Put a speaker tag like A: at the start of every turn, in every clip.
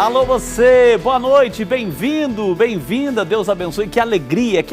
A: Alô você, boa noite, bem-vindo, bem-vinda, Deus abençoe, que alegria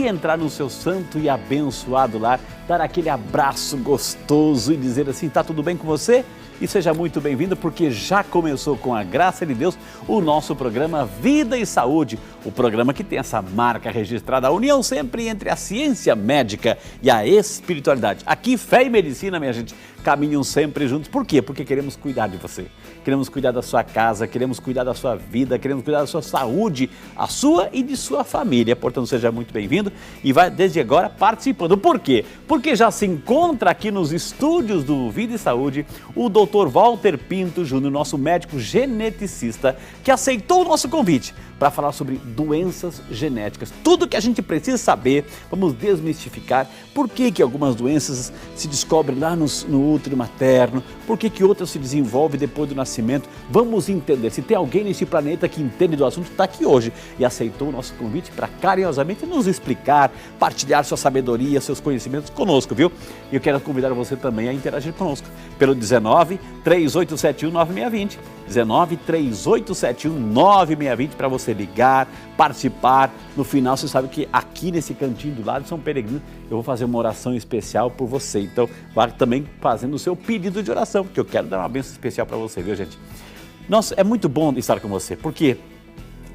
A: entrar no seu santo e abençoado lar, dar aquele abraço gostoso e dizer assim, tá tudo bem com você? E seja muito bem-vindo porque já começou com a graça de Deus o nosso programa Vida e Saúde, o programa que tem essa marca registrada, a união sempre entre a ciência médica e a espiritualidade. Aqui fé e medicina, minha gente, caminham sempre juntos. Por quê? Porque queremos cuidar de você, queremos cuidar da sua casa, queremos cuidar da sua vida, queremos cuidar da sua saúde, a sua e de sua família. Portanto, seja muito bem-vindo e vai desde agora participando. Por quê? Porque já se encontra aqui nos estúdios do Vida e Saúde o Dr. Walter Pinto Júnior, nosso médico geneticista, que aceitou o nosso convite para falar sobre doenças genéticas. Tudo que a gente precisa saber, vamos desmistificar por que algumas doenças se descobrem lá no útero materno, por que outras se desenvolvem depois do nascimento. Vamos entender. Se tem alguém nesse planeta que entende do assunto, está aqui hoje e aceitou o nosso convite para carinhosamente nos explicar, partilhar sua sabedoria, seus conhecimentos conosco, viu? E eu quero convidar você também a interagir conosco pelo 19-3871-9620, 19-3871-9620 para você ligar, participar. No final, você sabe que aqui nesse cantinho do lado de São Peregrino, eu vou fazer uma oração especial por você. Então, vai também fazendo o seu pedido de oração, porque eu quero dar uma bênção especial para você, viu, gente? Nossa, é muito bom estar com você, porque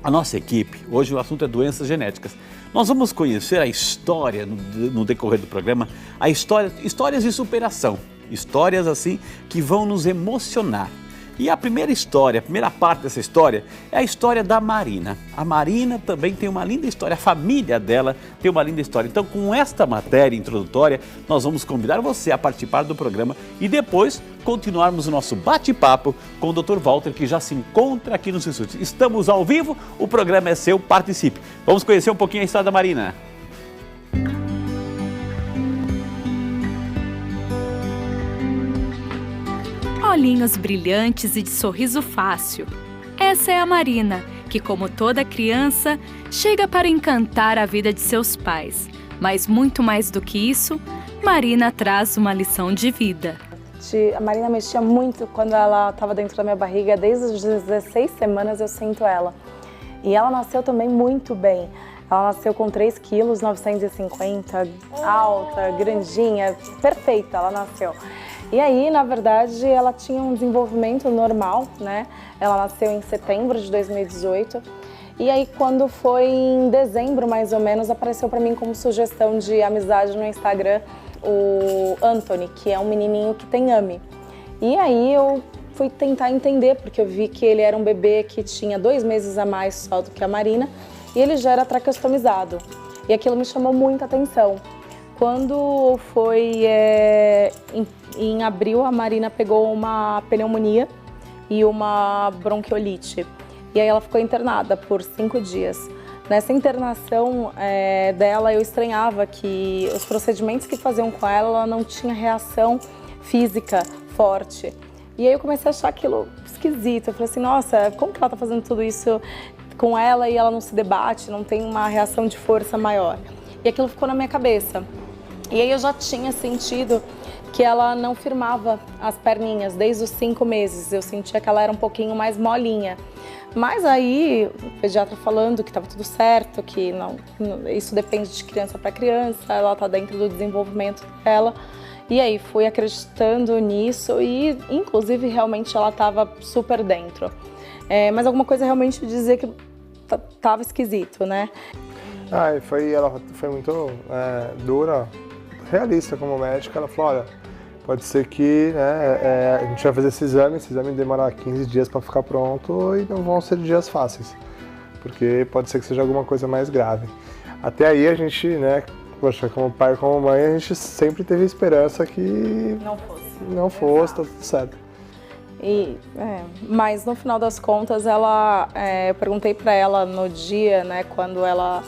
A: a nossa equipe, hoje o assunto é doenças genéticas. Nós vamos conhecer a história, no decorrer do programa, histórias de superação, histórias assim que vão nos emocionar. E a primeira história, a primeira parte dessa história é a história da Marina. A Marina também tem uma linda história, a família dela tem uma linda história. Então, com esta matéria introdutória, nós vamos convidar você a participar do programa e depois continuarmos o nosso bate-papo com o Dr. Walter, que já se encontra aqui nos estúdios. Estamos ao vivo, o programa é seu, participe. Vamos conhecer um pouquinho a história da Marina.
B: Olhinhos brilhantes e de sorriso fácil. Essa é a Marina, que como toda criança, chega para encantar a vida de seus pais. Mas muito mais do que isso, Marina traz uma lição de vida.
C: A Marina mexia muito quando ela estava dentro da minha barriga, desde as 16 semanas eu sinto ela. E ela nasceu também muito bem. Ela nasceu com 3 quilos, 950, alta, grandinha, perfeita ela nasceu. E aí, na verdade, ela tinha um desenvolvimento normal, né? Ela nasceu em setembro de 2018. E aí, quando foi em dezembro, mais ou menos, apareceu para mim como sugestão de amizade no Instagram o Anthony, que é um menininho que tem AME. E aí eu fui tentar entender, porque eu vi que ele era um bebê que tinha 2 meses a mais só do que a Marina, e ele já era traqueostomizado. E aquilo me chamou muita atenção. Quando foi em abril, a Marina pegou uma pneumonia e uma bronquiolite. E aí ela ficou internada por 5 dias. Nessa internação dela, eu estranhava que os procedimentos que faziam com ela não tinha reação física forte. E aí eu comecei a achar aquilo esquisito. Eu falei assim, nossa, como que ela tá fazendo tudo isso com ela e ela não se debate, não tem uma reação de força maior? E aquilo ficou na minha cabeça. E aí eu já tinha sentido que ela não firmava as perninhas desde os 5 meses. Eu sentia que ela era um pouquinho mais molinha. Mas aí o pediatra falando que estava tudo certo, que não, isso depende de criança para criança, ela está dentro do desenvolvimento dela. E aí fui acreditando nisso e inclusive realmente ela estava super dentro. Mas alguma coisa realmente dizia que estava esquisito, né?
D: Ela foi muito dura, realista como médica. Ela falou, olha, pode ser que a gente vai fazer esse exame demorar 15 dias para ficar pronto e não vão ser dias fáceis, porque pode ser que seja alguma coisa mais grave. Até aí a gente, poxa, como pai e como mãe, a gente sempre teve esperança que não fosse, tá tudo certo.
C: Mas no final das contas, eu perguntei para ela no dia, quando ela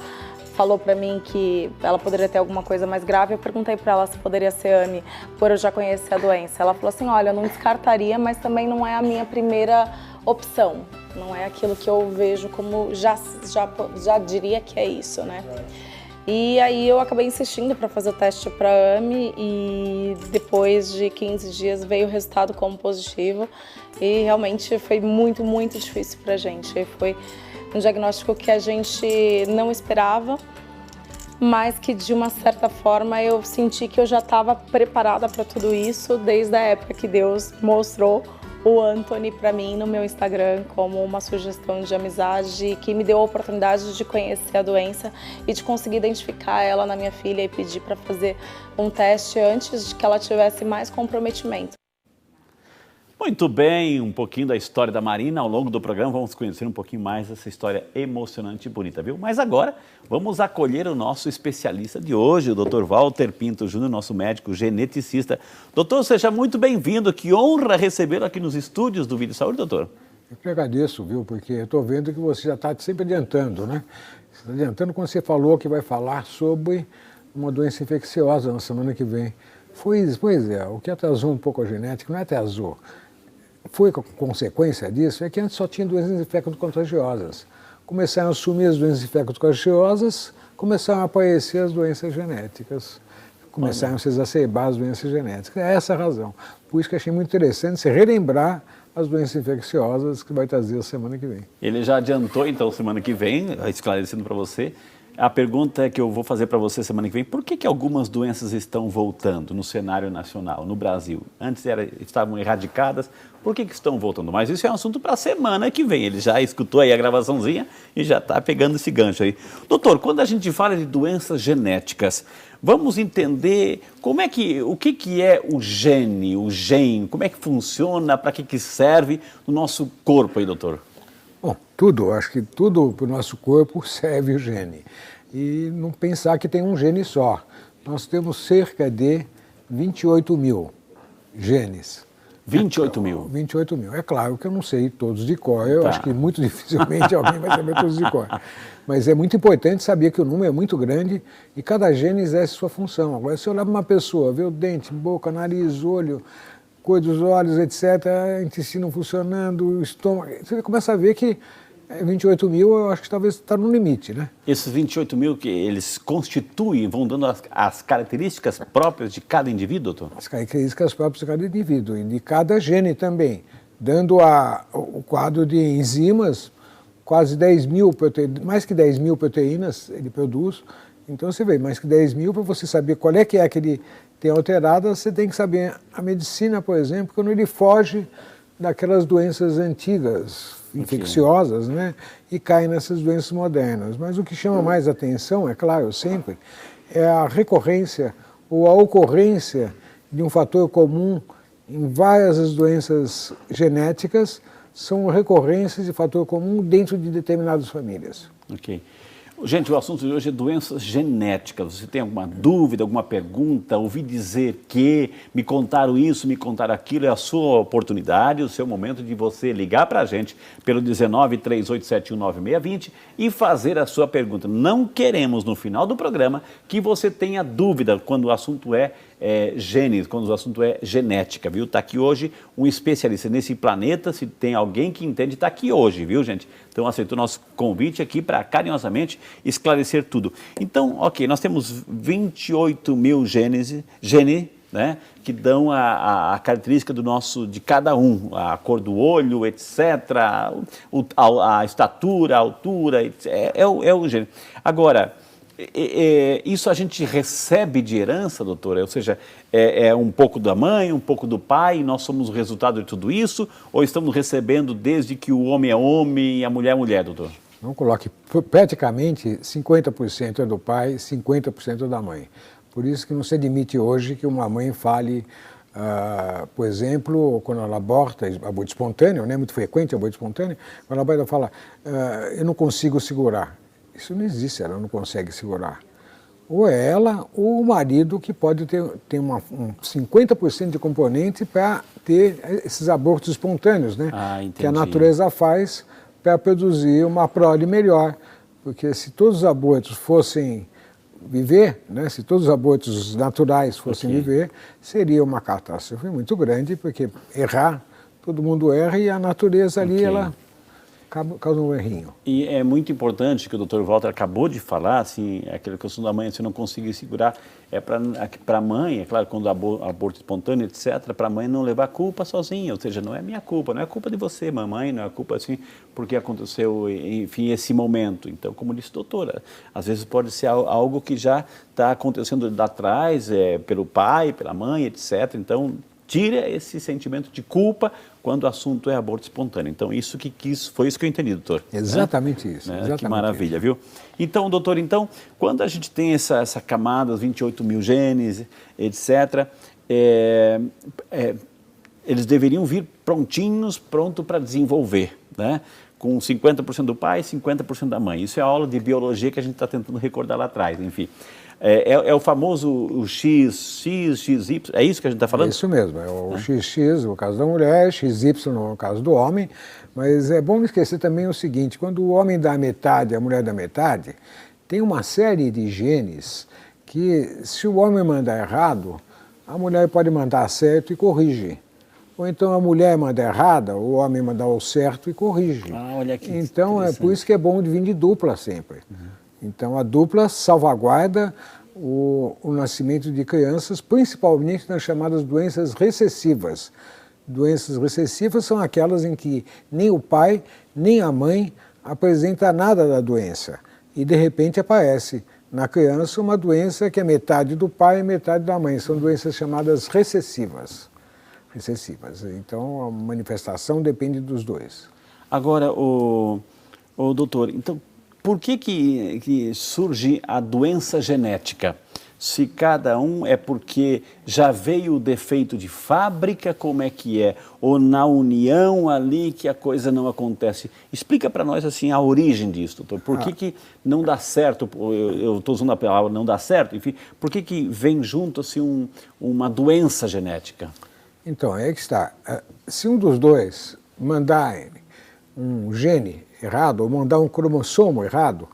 C: falou para mim que ela poderia ter alguma coisa mais grave, eu perguntei para ela se poderia ser AME, por eu já conhecer a doença. Ela falou assim, olha, eu não descartaria, mas também não é a minha primeira opção. Não é aquilo que eu vejo como já diria que é isso, né? E aí eu acabei insistindo para fazer o teste para a AME e depois de 15 dias veio o resultado como positivo e realmente foi muito, muito difícil para a gente. Foi um diagnóstico que a gente não esperava, mas que de uma certa forma eu senti que eu já estava preparada para tudo isso desde a época que Deus mostrou o Anthony para mim no meu Instagram como uma sugestão de amizade que me deu a oportunidade de conhecer a doença e de conseguir identificar ela na minha filha e pedir para fazer um teste antes de que ela tivesse mais comprometimento.
A: Muito bem, um pouquinho da história da Marina. Ao longo do programa vamos conhecer um pouquinho mais essa história emocionante e bonita, viu? Mas agora vamos acolher o nosso especialista de hoje, o Dr. Walter Pinto Júnior, nosso médico geneticista. Doutor, seja muito bem-vindo. Que honra recebê-lo aqui nos estúdios do Vídeo Saúde, doutor.
E: Eu que agradeço, viu? Porque eu estou vendo que você já está sempre adiantando, né? Você está adiantando quando você falou que vai falar sobre uma doença infecciosa na semana que vem. Pois é, o que atrasou um pouco a genética, não é atrasou. Foi consequência disso, é que antes só tinha doenças infecto-contagiosas. Começaram a sumir as doenças infecto-contagiosas, começaram a aparecer as doenças genéticas, começaram a se exacerbar as doenças genéticas. É essa a razão. Por isso que achei muito interessante você relembrar as doenças infecciosas que vai trazer a semana que vem.
A: Ele já adiantou, então, semana que vem, esclarecendo para você. A pergunta que eu vou fazer para você semana que vem, por que algumas doenças estão voltando no cenário nacional, no Brasil? Antes estavam erradicadas, por que estão voltando? Mas isso é um assunto para a semana que vem. Ele já escutou aí a gravaçãozinha e já está pegando esse gancho aí. Doutor, quando a gente fala de doenças genéticas, vamos entender o que é o gene, como é que funciona, para que serve no nosso corpo aí, doutor?
E: Bom, acho que tudo para o nosso corpo serve o gene. E não pensar que tem um gene só. Nós temos cerca de 28 mil genes.
A: 28 mil?
E: 28 mil. É claro que eu não sei todos de cor, eu acho que muito dificilmente alguém vai saber todos de cor. Mas é muito importante saber que o número é muito grande e cada gene exerce sua função. Agora, se eu olhar para uma pessoa, ver o dente, boca, nariz, olho, cor dos olhos, etc., intestino funcionando, o estômago, você começa a ver que 28 mil, eu acho que talvez está no limite, né?
A: Esses 28 mil que eles constituem, vão dando as características próprias de cada indivíduo, doutor?
E: As características próprias de cada indivíduo e de cada gene também, dando o quadro de enzimas, quase 10 mil proteínas, mais que 10 mil proteínas ele produz. Então você vê, mais que 10 mil, para você saber qual é que ele tem alterada, você tem que saber a medicina, por exemplo, quando ele foge daquelas doenças antigas, infecciosas, né, e cai nessas doenças modernas. Mas o que chama mais atenção, é claro, sempre, é a recorrência ou a ocorrência de um fator comum em várias das doenças genéticas, são recorrências de fator comum dentro de determinadas famílias.
A: Ok. Gente, o assunto de hoje é doenças genéticas. Você tem alguma dúvida, alguma pergunta? Ouvi dizer que me contaram isso, me contaram aquilo. É a sua oportunidade, o seu momento de você ligar para a gente pelo 1938719620 e fazer a sua pergunta. Não queremos, no final do programa, que você tenha dúvida quando o assunto é genes, quando o assunto é genética, viu? Está aqui hoje um especialista nesse planeta, se tem alguém que entende, está aqui hoje, viu, gente? Então aceitou nosso convite aqui para carinhosamente esclarecer tudo. Então, ok, nós temos 28 mil genes, né, que dão a característica de cada um, a cor do olho, etc., a estatura, a altura, é o gene. Agora, isso a gente recebe de herança, doutora? Ou seja, é um pouco da mãe, um pouco do pai, e nós somos o resultado de tudo isso? Ou estamos recebendo desde que o homem é homem e a mulher é mulher, doutor?
E: Não coloque, praticamente 50% é do pai, 50% é da mãe. Por isso que não se admite hoje que uma mãe fale, por exemplo, quando ela aborta espontâneo, né, muito frequente aborto espontâneo, quando ela fala, eu não consigo segurar. Isso não existe, ela não consegue segurar. Ou é ela ou o marido que pode ter 50% de componente para ter esses abortos espontâneos, né? Que a natureza faz para produzir uma prole melhor. Porque se todos os abortos fossem viver, né? Se todos os abortos naturais fossem viver, seria uma catástrofe muito grande, porque errar, todo mundo erra e a natureza ali, ela causa um errinho.
A: E é muito importante que o Dr. Walter acabou de falar, assim, aquela questão da mãe, se não conseguir segurar, é para a mãe, é claro, quando aborto espontâneo, etc., para a mãe não levar culpa sozinha, ou seja, não é minha culpa, não é culpa de você, mamãe, não é culpa, assim, porque aconteceu, enfim, esse momento. Então, como disse a doutora, às vezes pode ser algo que já está acontecendo lá atrás, pelo pai, pela mãe, etc., então tira esse sentimento de culpa quando o assunto é aborto espontâneo. Então, foi isso que eu entendi, doutor.
E: Exatamente isso. Exatamente
A: que maravilha,
E: isso.
A: viu? Então, doutor, quando a gente tem essa camada, os 28 mil genes, etc., eles deveriam vir pronto para desenvolver, né? Com 50% do pai e 50% da mãe. Isso é a aula de biologia que a gente está tentando recordar lá atrás, enfim. É o famoso XY, é isso que a gente está falando?
E: É isso mesmo, é o XX no caso da mulher, XY no caso do homem, mas é bom não esquecer também o seguinte, quando o homem dá metade, a mulher dá metade, tem uma série de genes que, se o homem mandar errado, a mulher pode mandar certo e corrige. Ou então a mulher manda errada, o homem manda o certo e corrige.
A: Olha que
E: então é por isso que é bom vir de dupla sempre. Então a dupla salvaguarda o nascimento de crianças, principalmente nas chamadas doenças recessivas. Doenças recessivas são aquelas em que nem o pai, nem a mãe apresenta nada da doença. E de repente aparece na criança uma doença que é metade do pai e metade da mãe. São doenças chamadas recessivas. Então a manifestação depende dos dois.
A: Agora, doutor, então por que surge a doença genética? Se cada um é porque já veio o defeito de fábrica, como é que é? Ou na união ali que a coisa não acontece? Explica para nós assim a origem disso, doutor. Por que não dá certo? Eu estou usando a palavra não dá certo, enfim. Por que vem junto assim uma doença genética?
E: Então, aí que está. Se um dos dois mandar um gene errado ou mandar um cromossomo errado,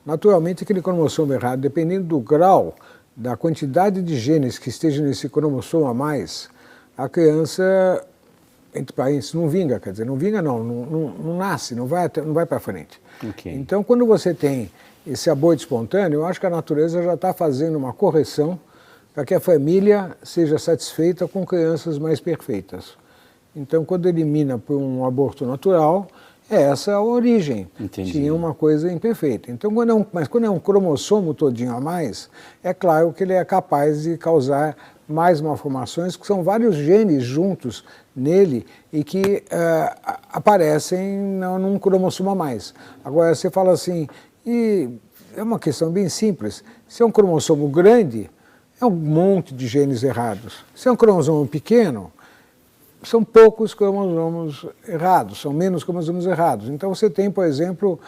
E: naturalmente aquele cromossomo errado, dependendo do grau, da quantidade de genes que esteja nesse cromossomo a mais, a criança, entre parênteses, não vinga, quer dizer, não nasce, não vai para frente.
A: Okay.
E: Então, quando você tem esse aborto espontâneo, eu acho que a natureza já está fazendo uma correção para que a família seja satisfeita com crianças mais perfeitas. Então, quando elimina por um aborto natural, essa é a origem.
A: Entendi.
E: Tinha uma coisa imperfeita. Então, mas quando é um cromossomo todinho a mais, é claro que ele é capaz de causar mais malformações, que são vários genes juntos nele e que aparecem num cromossomo a mais. Agora, você fala assim, e é uma questão bem simples, se é um cromossomo grande, é um monte de genes errados. Se é um cromossomo pequeno, são poucos cromossomos errados, são menos cromossomos errados. Então você tem, por exemplo,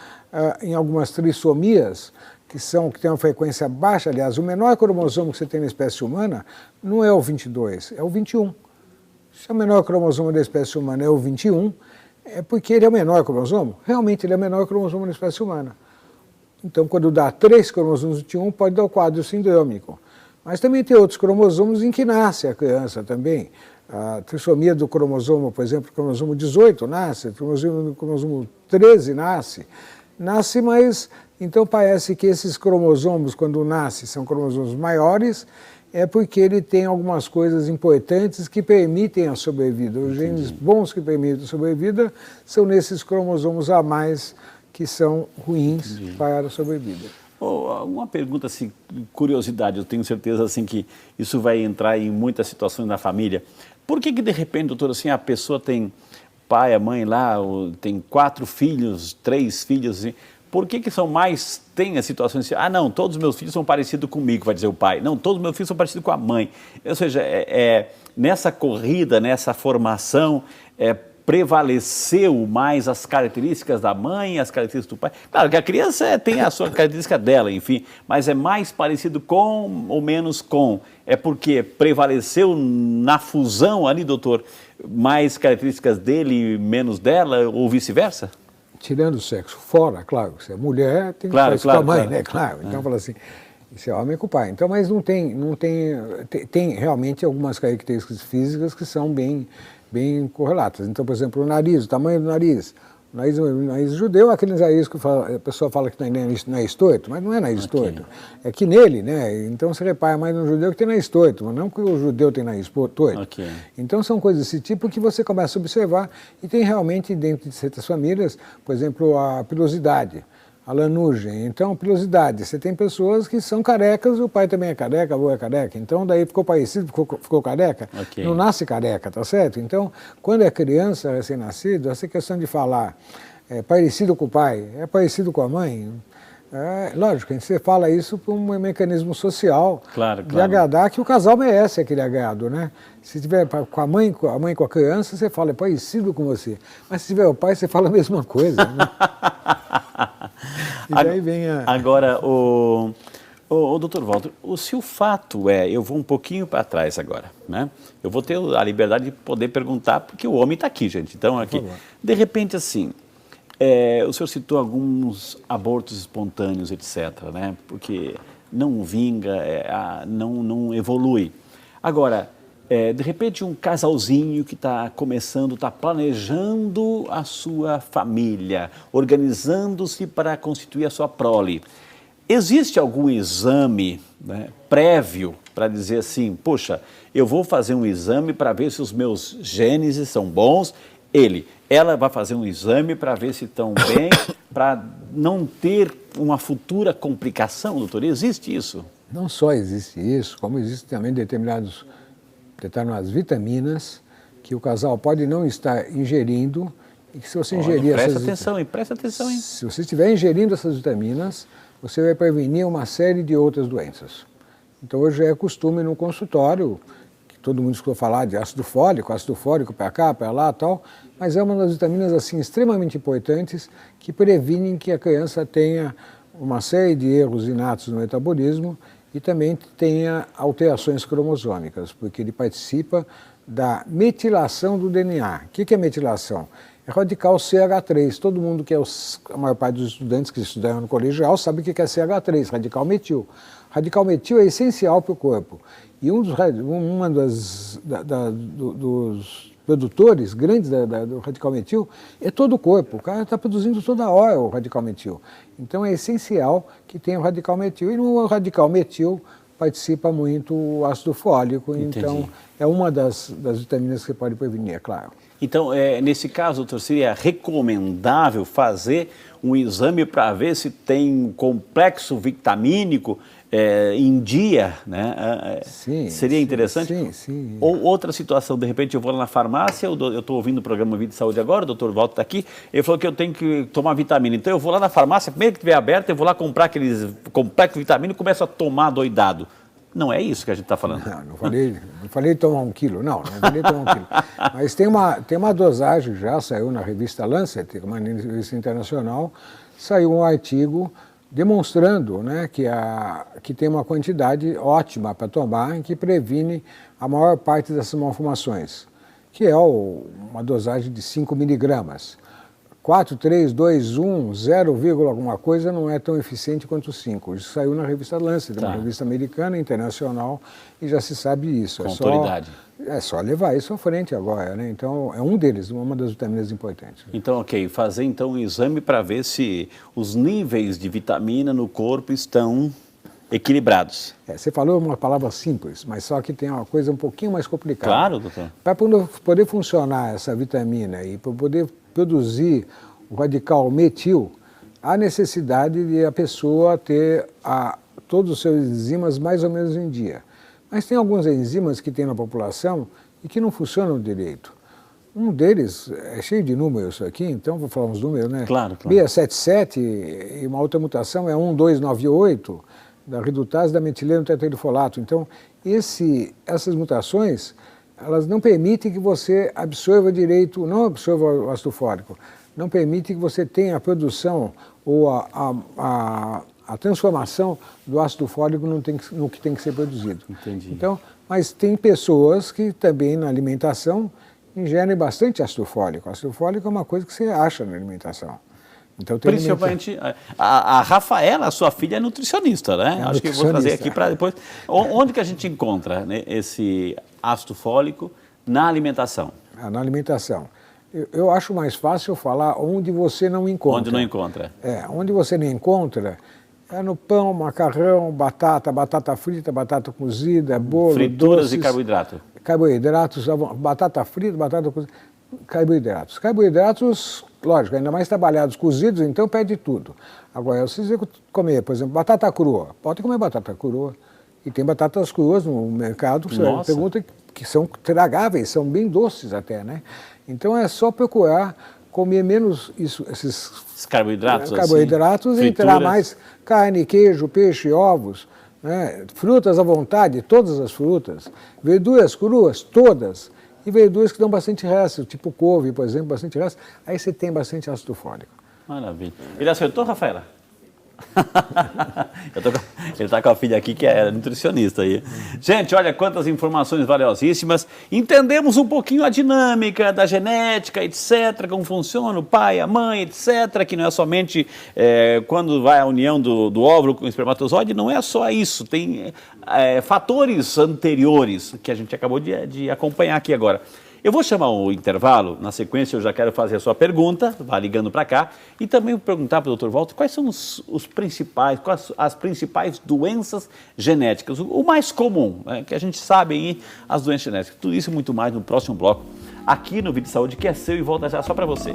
E: em algumas trissomias, que têm uma frequência baixa, aliás, o menor cromossomo que você tem na espécie humana não é o 22, é o 21. Se o menor cromossomo da espécie humana é o 21, é porque ele é o menor cromossomo? Realmente ele é o menor cromossomo da espécie humana. Então, quando dá 3 cromossomos 21, pode dar o quadro sindrômico. Mas também tem outros cromossomos em que nasce a criança também. A trissomia do cromossomo, por exemplo, o cromossomo 18 nasce, o cromossomo 13 nasce. Nasce, mas então parece que esses cromossomos, quando nascem, são cromossomos maiores, é porque ele tem algumas coisas importantes que permitem a sobrevida. Os genes bons que permitem a sobrevida são nesses cromossomos a mais que são ruins para a sobrevida.
A: Uma pergunta, assim, curiosidade, eu tenho certeza assim, que isso vai entrar em muitas situações na família. Por que de repente, doutor, assim, a pessoa tem pai, a mãe lá, tem 4 filhos, 3 filhos, assim, por que são mais, tem as situações assim, não, todos os meus filhos são parecidos comigo, vai dizer o pai, não, todos os meus filhos são parecidos com a mãe. Ou seja, nessa corrida, nessa formação, prevaleceu mais as características da mãe, as características do pai. Claro que a criança tem a sua característica dela, enfim, mas é mais parecido com ou menos com? É porque prevaleceu na fusão ali, doutor, mais características dele e menos dela, ou vice-versa?
E: Tirando o sexo fora, claro, se é mulher, tem que fazer com a mãe, né? Claro. Então fala assim, se é homem com o pai. Então, mas tem realmente algumas características físicas que são bem correlatas. Então, por exemplo, o nariz, o tamanho do nariz, nariz judeu é aquele nariz que a pessoa fala que não é estreito, mas não é nariz estreito. É que nele, né? Então você repara mais no judeu que tem nariz estreito, mas não que o judeu tem nariz estreito. Então são coisas desse tipo que você começa a observar e tem realmente dentro de certas famílias, por exemplo, a pilosidade, a lanugem. Então, pilosidade, você tem pessoas que são carecas, o pai também é careca, o avô é careca, então daí ficou parecido, ficou careca, não nasce careca, tá certo? Então, quando é criança, recém-nascido, essa questão de falar é parecido com o pai, é parecido com a mãe, lógico, você fala isso por um mecanismo social, de agradar, que o casal merece aquele agrado, né? Se tiver com a mãe com a criança, você fala, é parecido com você. Mas se tiver o pai, você fala a mesma coisa, né? E daí vem a...
A: Agora, o doutor Walter, se o fato eu vou um pouquinho para trás agora, né? Eu vou ter a liberdade de poder perguntar, porque o homem está aqui, gente. Então, aqui, de repente, assim, o senhor citou alguns abortos espontâneos, etc., né? Porque não vinga, não evolui. Agora, de repente, um casalzinho que está começando, está planejando a sua família, organizando-se para constituir a sua prole. Existe algum exame, né, prévio para dizer assim, poxa, eu vou fazer um exame para ver se os meus genes são bons, ela vai fazer um exame para ver se estão bem, para não ter uma futura complicação, doutor? Existe isso?
E: Não só existe isso, como existe também determinadas vitaminas que o casal pode não estar ingerindo e que se você ingerir
A: presta atenção, hein?
E: Se você estiver ingerindo essas vitaminas, você vai prevenir uma série de outras doenças. Então hoje é costume no consultório, que todo mundo escutou falar de ácido fólico para cá, para lá, tal, mas é uma das vitaminas assim extremamente importantes que previnem que a criança tenha uma série de erros inatos no metabolismo e também tenha alterações cromossômicas, porque ele participa da metilação do DNA. O que é metilação? É radical CH3. Todo mundo que a maior parte dos estudantes que estudaram no colegial sabe o que é CH3, radical metil. Radical metil é essencial para o corpo. E dos produtores grandes do radical metil é todo o corpo. O cara está produzindo toda hora o radical metil. Então é essencial que tenha o radical metil. E no radical metil participa muito o ácido fólico. Entendi. Então é uma das vitaminas que pode prevenir, é claro.
A: Então, nesse caso, doutor, seria recomendável fazer um exame para ver se tem um complexo vitamínico em dia, né?
E: Sim.
A: Seria interessante?
E: Sim.
A: Ou outra situação, de repente eu vou lá na farmácia, eu estou ouvindo o programa Vida e Saúde agora, o doutor Walter está aqui, ele falou que eu tenho que tomar vitamina. Então eu vou lá na farmácia, primeiro que estiver aberto, eu vou lá comprar aqueles complexos de vitamina e começo a tomar doidado. Não é isso que a gente está falando.
E: Não falei tomar 1 quilo, não falei tomar 1 quilo. Mas tem uma dosagem, já saiu na revista Lancet, uma revista internacional, saiu um artigo demonstrando, né, que tem uma quantidade ótima para tomar e que previne a maior parte dessas malformações, que é uma dosagem de 5 miligramas. 4, 3, 2, 1, 0, alguma coisa não é tão eficiente quanto 5. Isso saiu na revista Lancet, uma revista americana, internacional, e já se sabe isso.
A: Com autoridade.
E: É só levar isso à frente agora, né? Então, é um deles, uma das vitaminas importantes.
A: Então, fazer então um exame para ver se os níveis de vitamina no corpo estão equilibrados.
E: Você falou uma palavra simples, mas só que tem uma coisa um pouquinho mais complicada.
A: Claro, doutor.
E: Para poder funcionar essa vitamina e para poder produzir o radical metil, há necessidade de a pessoa ter todos os seus enzimas mais ou menos em dia. Mas tem alguns enzimas que tem na população e que não funcionam direito. Um deles é cheio de números aqui, então vou falar uns números, né?
A: Claro.
E: 677 e uma outra mutação é 1298, da redutase da metileno tetraidrofolato. Então, essas mutações, elas não permitem que você absorva direito, não absorva o ácido fólico, não permite que você tenha a produção ou a transformação do ácido fólico no que tem que ser produzido.
A: Entendi.
E: Então, mas tem pessoas que também na alimentação ingerem bastante ácido fólico. Ácido fólico é uma coisa que você acha na alimentação. Então,
A: principalmente, a Rafaela, a sua filha, é nutricionista, né? Acho que eu vou trazer aqui para depois. Onde que a gente encontra, né, esse ácido fólico na alimentação?
E: Na alimentação. Eu acho mais fácil falar onde você não encontra.
A: Onde não encontra.
E: Onde você não encontra é no pão, macarrão, batata frita, batata cozida, bolo,
A: frituras
E: doces,
A: e carboidrato.
E: Carboidratos, batata frita, batata cozida, carboidratos. Carboidratos, lógico, ainda mais trabalhados, cozidos, então pede tudo. Agora, se você comer, por exemplo, batata crua, pode comer batata crua. E tem batatas cruas no mercado, você pergunta, que são tragáveis, são bem doces até, né? Então é só procurar comer menos esses carboidratos
A: assim,
E: e entrar mais carne, queijo, peixe, ovos, né? Frutas à vontade, todas as frutas, verduras cruas, todas, e verduras que dão bastante resto, tipo couve, por exemplo, bastante resto, aí você tem bastante ácido fólico.
A: Maravilha. Ele acertou, Rafaela? Ele está com a filha aqui que é nutricionista aí. Gente, olha quantas informações valiosíssimas. Entendemos um pouquinho a dinâmica da genética, etc. Como funciona o pai, a mãe, etc. Que não é somente quando vai a união do óvulo com o espermatozoide, não é só isso. Tem fatores anteriores que a gente acabou de acompanhar aqui agora. Eu vou chamar o intervalo, na sequência eu já quero fazer a sua pergunta, vá ligando para cá, e também perguntar para o Dr. Walter quais são quais as principais doenças genéticas, o mais comum, né, que a gente sabe aí, as doenças genéticas. Tudo isso e muito mais no próximo bloco, aqui no Vídeo de Saúde, que é seu e volta já só para você.